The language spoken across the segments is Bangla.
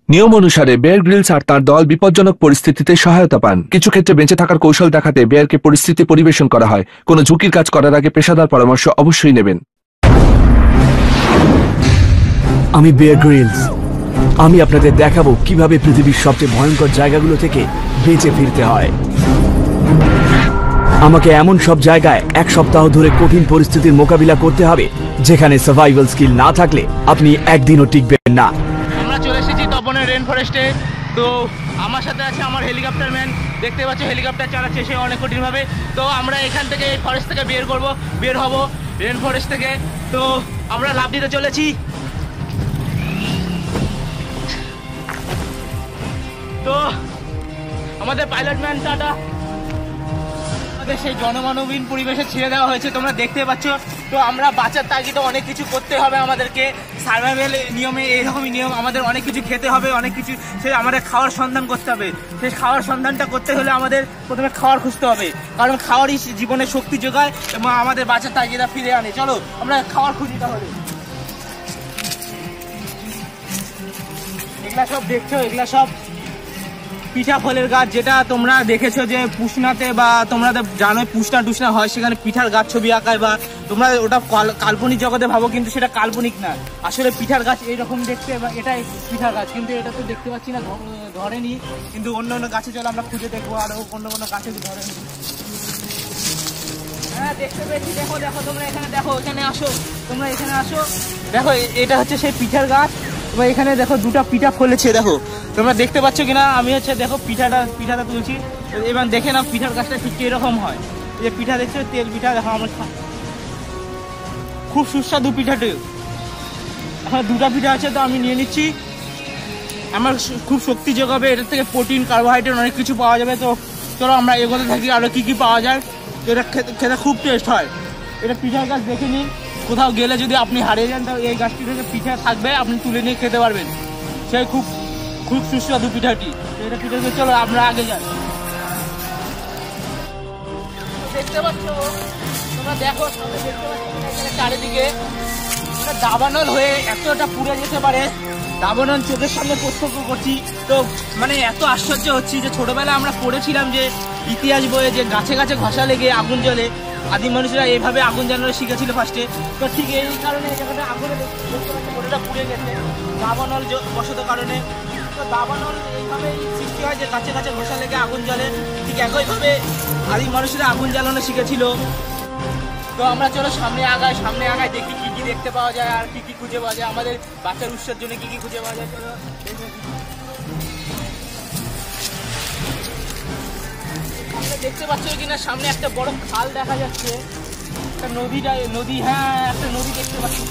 নিয়ম অনুসারে বেয়ার গ্রিলস আর তার দল বিপজ্জনক পরিস্থিতিতে সহায়তা পান। কিছু ক্ষেত্রে বেঁচে থাকার কৌশল দেখাতে বেয়ারকে পরিস্থিতি পরিবেশন করা হয়। কোনো ঝুঁকির কাজ করার আগে পেশাদার পরামর্শ অবশ্যই নেবেন। আমি বেয়ার গ্রিলস। আমি আপনাদের দেখাবো কিভাবে পৃথিবীর সবচেয়ে ভয়ঙ্কর জায়গাগুলো থেকে বেঁচে ফিরতে হয়। আমাকে এমন সব জায়গায় এক সপ্তাহ ধরে কঠিন পরিস্থিতির মোকাবিলা করতে হবে যেখানে সার্ভাইভাল স্কিল না থাকলে আপনি একদিনও টিকবেন না। আমরা চলে এসেছি তপনের রেন ফরেস্টে। তো আমার সাথে আছে আমার হেলিকপ্টার ম্যান। দেখতে পাচ্ছ হেলিকপ্টার চালাচ্ছে সে অনেক কঠিনভাবে। তো আমরা এখান থেকে এই ফরেস্ট থেকে বের হব রেন ফরেস্ট থেকে। তো আমরা লাফ দিতে চলেছি। তো আমাদের পাইলট ম্যান টাটা। আমাদের সেই জনমানবহীন পরিবেশে ছেড়ে দেওয়া হয়েছে, তোমরা দেখতে পাচ্ছ। তো আমরা বাঁচার তাগিদে অনেক কিছু করতে হবে আমাদেরকে। সার্ভাইভাল নিয়মে এইরকমই নিয়ম, আমাদের অনেক কিছু খেতে হবে, অনেক কিছু সে আমাদের খাওয়ার সন্ধান করতে হবে। সেই খাওয়ার সন্ধানটা করতে হলে আমাদের প্রথমে খাওয়ার খুঁজতে হবে, কারণ খাওয়ারই জীবনে শক্তি যোগায় এবং আমাদের বাঁচার তাগিদা ফিরে আনে। চলো আমরা খাওয়ার খুঁজি তাহলে। এগুলা সব দেখছো, এগুলা সব পিঠা ফলের গাছ, যেটা তোমরা দেখেছো যে পুষনাতে বা তোমরা জানো পুষনা টুসনা হয়, সেখানে পিঠার গাছ ছবি আঁকায় বা তোমরা ওটা কাল্পনিক জগতে ভাবো, কিন্তু সেটা কাল্পনিক না। আসলে পিঠার গাছ এইরকম দেখতে, বা এটাই পিঠার গাছ, কিন্তু এটা তো দেখতে পাচ্ছি না, ধরেনি। কিন্তু অন্য অন্য গাছে চলো আমরা খুঁজে দেখবো, আরো অন্য অন্য গাছে ধরেনি। হ্যাঁ দেখতে পেয়েছি, দেখো দেখো তোমরা এখানে দেখো, এখানে আসো, তোমরা এখানে আসো। দেখো এটা হচ্ছে সেই পিঠার গাছ। এবার এখানে দেখো দুটো পিঠা ফলেছে, দেখো তোমরা দেখতে পাচ্ছ কিনা। আমি হচ্ছে দেখো পিঠাটা তুলছি। এবার দেখে না পিঠার গাছটা ঠিক কিরকম হয়। এই যে পিঠা দেখছো, তেল পিঠা, দেখো আমার খুব সুস্বাদু পিঠাটি। এখন দুটা পিঠা আছে, তো আমি নিয়ে নিচ্ছি। আমার খুব শক্তি যোগাবে, এটার থেকে প্রোটিন, কার্বোহাইড্রেট অনেক কিছু পাওয়া যাবে। তো চলো আমরা এগোতে থাকি, আরো কি কি পাওয়া যায়। এটা খেতে খুব টেস্ট হয়। এটা পিঠার গাছ দেখে নিন, কোথাও গেলে যদি আপনি হারিয়ে যান, তাহলে এই গাছটি থেকে পিঠা থাকবে, আপনি তুলে নিয়ে খেতে পারবেন। সেই খুব খুব সুস্বাদু পিঠাটি। এটা পিঠাকে চলো আমরা আগে যাই। দেখতে পাচ্ছ তোমরা, দেখো দেখতে পাচ্ছ চারিদিকে দাবানল হয়ে এতটা পুড়ে যেতে পারে, দাবানল চোখের সামনে প্রত্যক্ষ করছি। তো মানে এত আশ্চর্য হচ্ছি যে ছোটবেলায় আমরা পড়েছিলাম যে ইতিহাস বইয়ে, যে গাছে গাছে ঘষা লেগে আগুন জ্বলে, আদিম মানুষরা এইভাবে আগুন জ্বালানো শিখেছিল ফার্স্টে। তো ঠিক এই কারণে এই জায়গাটা আগুনে ওটা পুড়ে গেছে দাবানল বসত কারণে। তো দাবানল এইভাবেই সৃষ্টি হয় যে গাছে গাছে ঘষা লেগে আগুন জ্বলে। ঠিক একইভাবে আদিম মানুষরা আগুন জ্বালানো শিখেছিল। তো আমরা চলো সামনে আগায় দেখি কি কি দেখতে পাওয়া যায় আর কি কি খুঁজে পাওয়া যায়, আমাদের বাচ্চার উৎসের জন্য কি কি খুঁজে পাওয়া যায়। চলো দেখতে পাচ্ছ কিনা, সামনে একটা বড় খাল দেখা যাচ্ছে, একটা নদী। হ্যাঁ একটা নদী দেখতে পাচ্ছি।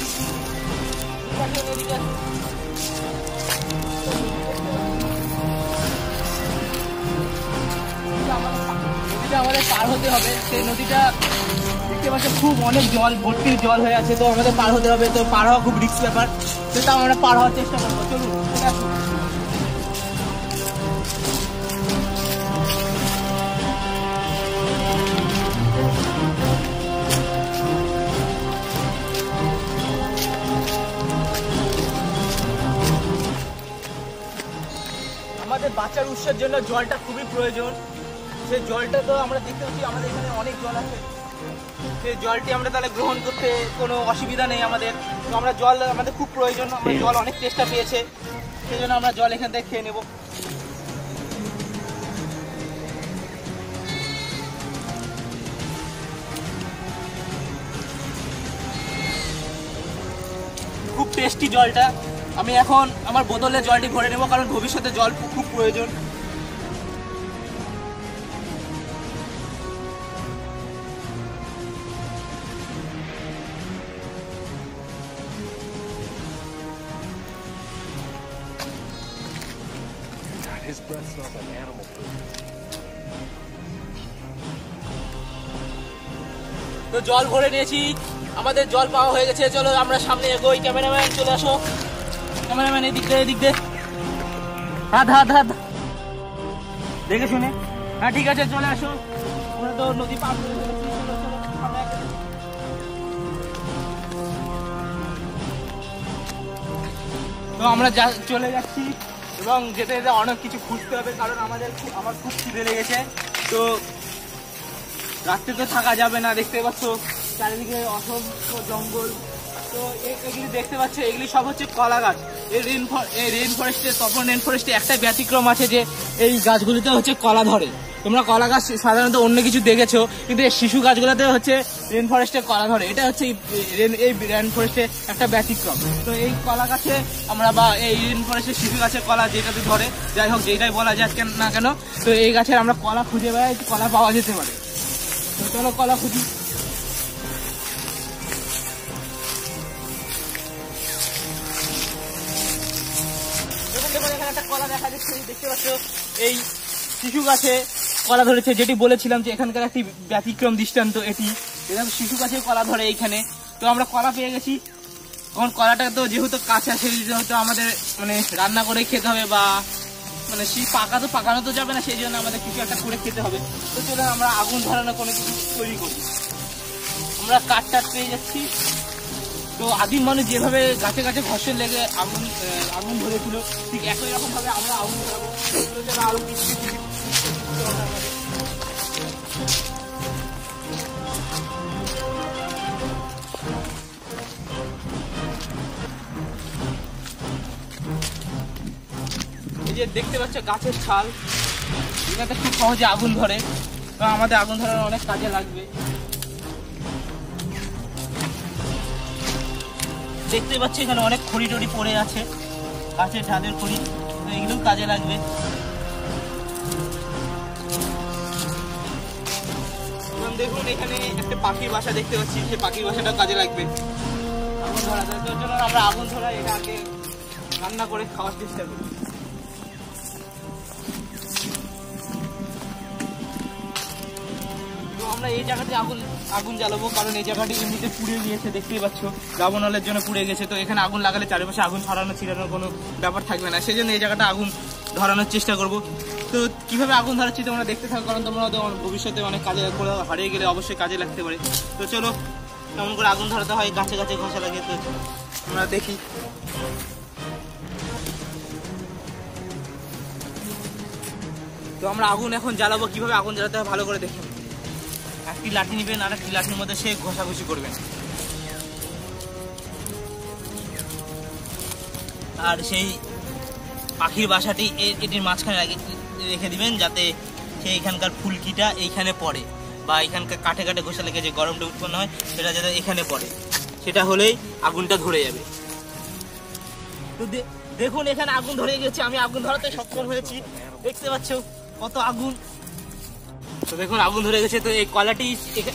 নদীটা আমাদের পার হতে হবে। সেই নদীটা দেখতে পাচ্ছ খুব অনেক জল, ভর্তি জল হয়ে আছে। তো আমাদের পার হতে হবে, তো পার হওয়া খুব রিস্ক ব্যাপার। সেটা আমরা পার হওয়ার চেষ্টা করবো। চলুন চলে আসুন। আমাদের বাচ্চার উৎসের জন্য জলটা খুবই প্রয়োজন। সেই জলটা তো আমরা দেখতে পাচ্ছি আমাদের এখানে অনেক জল আছে। সেই জলটি আমরা তাহলে গ্রহণ করতে কোনো অসুবিধা নেই আমাদের। তো আমরা জল আমাদের খুব প্রয়োজন, আমরা জল অনেক চেষ্টা পেয়েছে, সেই জন্য আমরা জল এখান থেকে খেয়ে নেব। খুব টেস্টি জলটা। আমি এখন আমার বোতলে জলটি ভরে নেব, কারণ ভবিষ্যতে জল খুব প্রয়োজন। His breath smells like animal food. তো জল ভরে নিয়েছি, আমাদের জল পাওয়া হয়ে গেছে। চলো আমরা সামনে এগোই। ক্যামেরাম্যান চলে আসো, ক্যামেরাম্যান এদিক দিয়ে হাত দেখে শুনে। হ্যাঁ ঠিক আছে চলে আসো, আমরা তো নদী পার করে ফেলেছি। তো আমরা চলে যাচ্ছি এবং যেতে যেতে অনেক কিছু খুঁজতে হবে, কারণ আমার খুব খিদে লেগেছে। তো রাত্রে তো থাকা যাবে না, দেখতে পাচ্ছ চারিদিকে অসংখ্য জঙ্গল। তো এগুলি দেখতে পাচ্ছ, এগুলি সব হচ্ছে কলা গাছ। এই রেন ফরেস্টে, তপন রেন ফরেস্টে একটা ব্যতিক্রম আছে যে এই গাছগুলিতে হচ্ছে কলা ধরে। তোমরা কলা গাছ সাধারণত অন্য কিছু দেখেছো, কিন্তু এই শিশু গাছগুলোতে হচ্ছে রেন ফরেস্টে কলা ধরে। এটা হচ্ছে এই রেন ফরেস্টে একটা ব্যতিক্রম। তো এই কলা গাছে আমরা, বা এই রেন ফরেস্টের শিশু গাছের কলা যেটাতে ধরে, যাই হোক যেটাই বলা যাক না কেন, তো এই গাছের আমরা কলা খুঁজে বেড়াই, কলা পাওয়া যেতে পারে। তো চলো কলা খুঁজি। দেখুন এখানে একটা কলা দেখা যাচ্ছে, দেখতে পাচ্ছ এই শিশু গাছে কলা ধরেছে, যেটি বলেছিলাম যে এখানকার একটি ব্যতিক্রম দৃষ্টান্ত এটি। এরকম শিশু গাছে কলা ধরে এইখানে। তো আমরা কলা পেয়ে গেছি। এখন কলাটা তো যেহেতু কাঁচা, সেহেতু আমাদের মানে রান্না করে খেতে হবে, বা মানে সেই পাকানো তো যাবে না, সেই জন্য আমাদের কিছু একটা করে খেতে হবে। তো চলো আমরা আগুন ধরানো কোনো কিছু তৈরি করি। আমরা কাঠ পেয়ে যাচ্ছি। তো আদিম মানুষ যেভাবে গাছে গাছে ঘষে লেগে আগুন ধরেছিল, ঠিক একই রকম ভাবে আমরা আগুন ধরাবো। আরো কিছু এই যে দেখতে পাচ্ছ গাছের ছাল, এটাতে খুব সহজে আগুন ধরে। তো আমাদের আগুন ধরার অনেক কাজে লাগবে। দেখতে পাচ্ছি এখানে অনেক খড়ি টড়ি পড়ে আছে, গাছের ঝালের খড়ি, তো এগুলো কাজে লাগবে। দেখুন এখানে একটা পাখির বাসা দেখতে পাচ্ছি, সেই পাখির বাসাটা কাজে লাগবে। আগুন ধরা যায়, তো জন্য আমরা আগুন ধরা এটা আগে রান্না করে খাওয়ার চেষ্টা করি। আমরা এই জায়গাতে আগুন জ্বালাবো, কারণ এই জায়গাটি এমনিতে পুড়ে গিয়েছে, দেখতেই পাচ্ছ দাবানলের জন্য পুড়ে গেছে। তো এখানে আগুন লাগালে চারিপাশে আগুন ছড়ানো ছিড়ানোর কোনো ব্যাপার থাকবে না, সেই জন্য এই জায়গাটা আগুন ধরানোর চেষ্টা করব। তো কিভাবে আগুন ধরাচ্ছি তোমরা দেখতে থাকো, কারণ তোমরা ভবিষ্যতে অনেক কাজে হারিয়ে গেলে অবশ্যই কাজে লাগতে পারে। তো চলো কেমন করে আগুন ধরাতে হয়, গাছে গাছে ঘষা লাগে, তো আমরা দেখি। তো আমরা আগুন এখন জ্বালাবো, কিভাবে আগুন জ্বালাতে হয় ভালো করে দেখি। একটি লাঠি নেবেন, আর একটি লাঠির মধ্যে সে ঘষাঘষি করবেন, আর সেই পাখির বাসাটি এটির মাঝখানে রেখে দিবেন, যাতে সে এখানকার ফুলকিটা এইখানে পড়ে, বা এখানকার কাঠে কাঠে ঘষা লেগে যে গরমটা উৎপন্ন হয় সেটা যাতে এখানে পড়ে, সেটা হলেই আগুনটা ধরে যাবে। তো দেখুন এখানে আগুন ধরে গেছে, আমি আগুন ধরাতে সক্ষম হয়েছি, দেখতে পাচ্ছ কত আগুন। তো দেখুন আগুন ধরে গেছে। তো এই কলাটি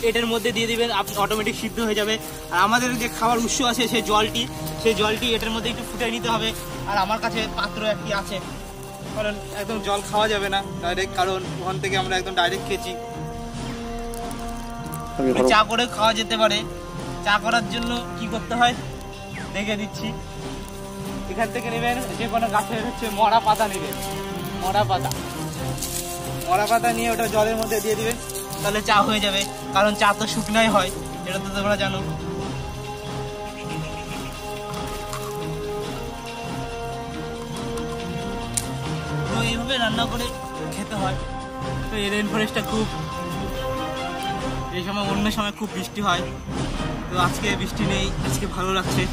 এটার মধ্যে দিয়ে দিবেন, আপনি অটোমেটিক সিদ্ধ হয়ে যাবে। আর আমাদের যে খাবার উৎস আছে সেই জলটি এটার মধ্যে একটু ফুটিয়ে নিতে হবে। আর আমার কাছে পাত্র একটি আছে, কারণ একদম জল খাওয়া যাবে না ডাইরেক্ট, কারণ ওখান থেকে আমরা একদম ডাইরেক্ট খেয়েছি। চা করে খাওয়া যেতে পারে। চা করার জন্য কি করতে হয় দেখে দিচ্ছি। এখান থেকে নেবেন যে কোনো গাছের হচ্ছে মরা পাতা নেবেন, মরা পাতা নিয়ে ওটা জলের মধ্যে দিয়ে দিবেন, তাহলে চা হয়ে যাবে। কারণ চা তো শুকনাই হয়, এটা তো তোমরা জানো। তো এইভাবে রান্না করে খেতে হয়। তো এই রেন ফরেস্টটা খুব, এই সময় অন্য সময় খুব বৃষ্টি হয়, তো আজকে বৃষ্টি নেই, আজকে ভালো লাগছে।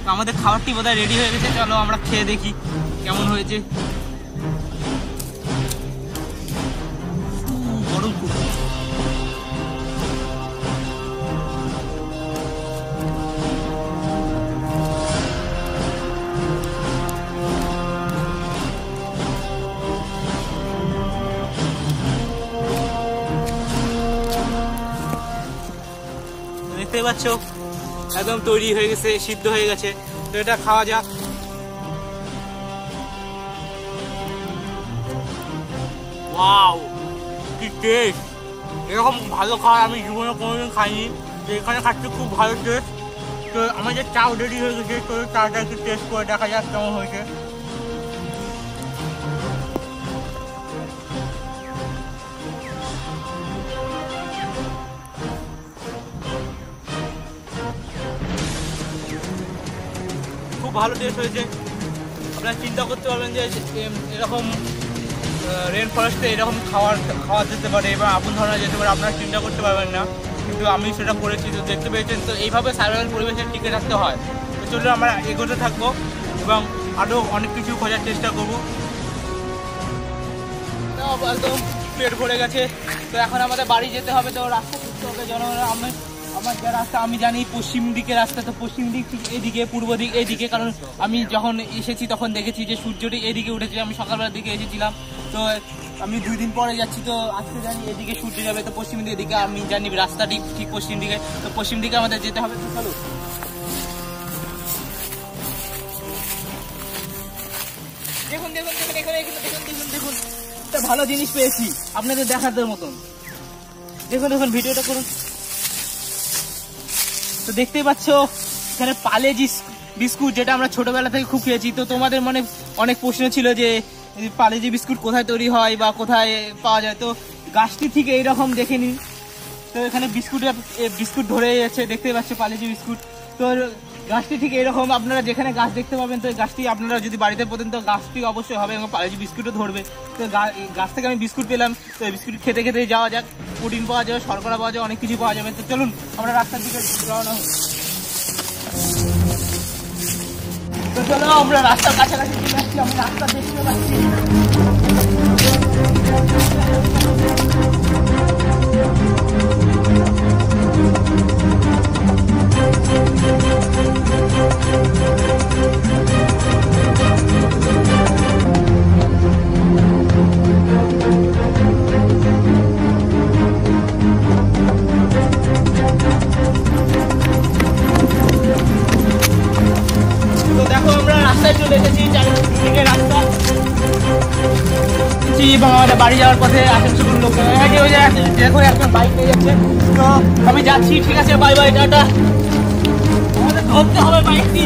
তো আমাদের খাবারটি বোধহয় রেডি হয়ে গেছে, চলো আমরা খেয়ে দেখি কেমন হয়েছে। গরম খুব। দেখতে পাচ্ছ একদম তৈরি হয়ে গেছে, সিদ্ধ হয়ে গেছে। তো এটা খাওয়া যাক। ওয়াও কি টেস্ট! এরকম ভালো খাবার আমি জীবনে কোনোদিন খাইনি। তো এখানে খাচ্ছে খুব ভালো টেস্ট। তো আমাদের চাও রেডি হয়ে গেছে, তো চাটা একটু টেস্ট করে দেখা যাক কেমন হয়েছে। খুব ভালো টেস্ট হয়েছে। আপনারা চিন্তা করতে পারবেন যে এরকম রেন ফরেস্টে এরকম খাওয়া যেতে পারে এবং আগুন ধরানো যেতে পারে, আপনারা চিন্তা করতে পারবেন না, কিন্তু আমি সেটা করেছি। তো দেখতে পেয়েছেন, তো এইভাবে সার্ভাইভাল পরিবেশে টিকে থাকতে হয়। তো চলুন আমরা এগোতে থাকবো এবং আরও অনেক কিছু খোঁজার চেষ্টা করবো। একদম পেট ভরে গেছে, তো এখন আমাদের বাড়ি যেতে হবে। তো রাস্তা খুঁজতে হবে জনগণ। আমার যা রাস্তা আমি জানি পশ্চিম দিকে রাস্তা, তো পশ্চিম দিক ঠিক এদিকে, পূর্ব দিক এইদিকে, কারণ আমি যখন এসেছি তখন দেখেছি যে সূর্যটি এদিকে উঠেছে। আমি সকালবেলার দিকে এসেছিলাম, তো আমি 2 দিন পরে যাচ্ছি, তো আজকে জানি এদিকে সূর্য যাবে, তো পশ্চিম দিকে আমি জানি রাস্তাটি ঠিক পশ্চিম দিকে, তো পশ্চিম দিকে আমাদের যেতে হবে। তো চলো দেখুন দেখুন দেখুন এখানে দেখুন দেখুন দেখুন একটা ভালো জিনিস পেয়েছি আপনাদের দেখাতে মতন। দেখুন দেখুন ভিডিওটা করুন। তো দেখতেই পাচ্ছ এখানে পালেজি বিস্কুট, যেটা আমরা ছোটবেলা থেকে খুব খেয়েছি। তো তোমাদের মনে অনেক প্রশ্ন ছিল যে পালেজি বিস্কুট কোথায় তৈরি হয় বা কোথায় পাওয়া যায়। তো গাছটি ঠিক এইরকম দেখে নিন। তো এখানে বিস্কুট ধরে যাচ্ছে, দেখতে পাচ্ছ পালেজি বিস্কুট। তো গাছটি ঠিক এরকম, আপনারা যেখানে গাছ দেখতে পাবেন, তো এই গাছটি আপনারা যদি বাড়িতে পোতেন তো গাছটি অবশ্যই হবে এবং পালেজি বিস্কুটও ধরবে। তো গাছ থেকে আমি বিস্কুট পেলাম, তো এই বিস্কুট খেতে খেতে যাওয়া যাক। প্রোটিন পাওয়া যাবে, শর্করা পাওয়া যাবে, অনেক কিছু পাওয়া যাবে। তো চলুন আমরা রাস্তার দিকে রওনা হই। তো চলো আমরা রাস্তার কাছাকাছি চলে আসছি, আমরা রাস্তা দেখতে পাচ্ছি। তো দেখো আমরা রাস্তায় চলে এসেছি, চারিদিকে রাস্তা এবং আমাদের বাড়ি যাওয়ার পথে আশেপাশের লোক দেখো একটা বাইক নিয়ে যাচ্ছে। তো আমি যাচ্ছি, ঠিক আছে, বাই বাই, টাটা। আমাদের ধরতে হবে বাইকটি।